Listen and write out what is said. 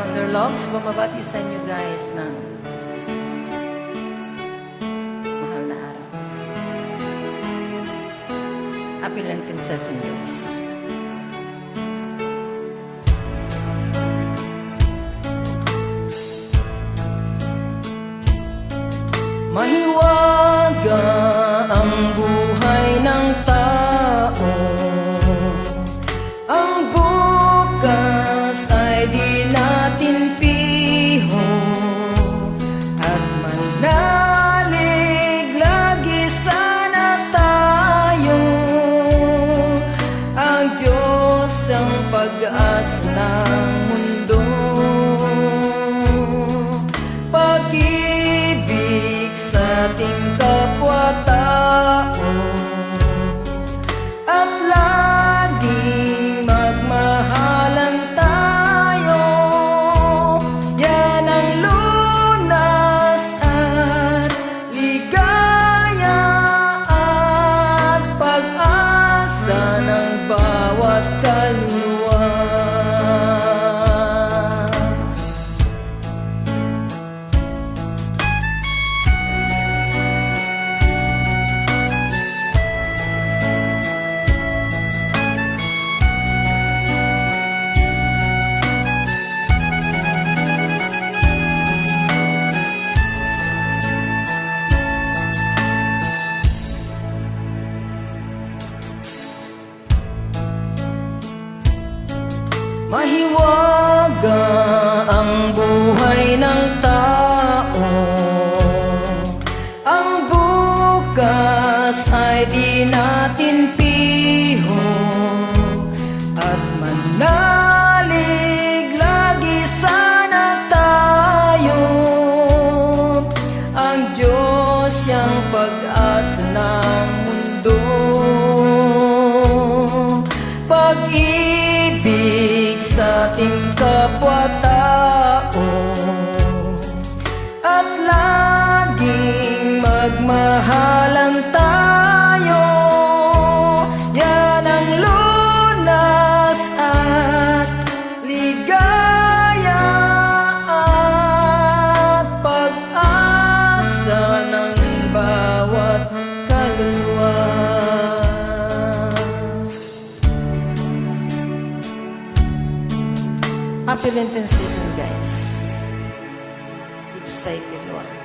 Wonder Logs, bumabati sa inyo guys ng mahal na araw. Happy Lenten Session guys. Mahiwaga ang buhay ng tao. Ang bukas ay di natin piho, at manalig lagi sana tayo. Ang Diyos ang pag-asa ng mundo. Pag-ibig sa ating kapwa-tao, at laging magmahalan tayo. Yan ang lunas at ligaya at pag-asa ng bawat kaluluwa. Mahiwaga ang buhay ng tao. Ang bukas ay di natin piho, at manalig lagi sana tayo. Ang Diyos siyang pag-asa ng mundo. Pag-ibig sa ating kapwa-tao, at laging magmahalan tayo. Yan ang lunas at ligaya at pag-asa ng bawat kaluluwa. Happy Lenten season guys. Keep safe everyone.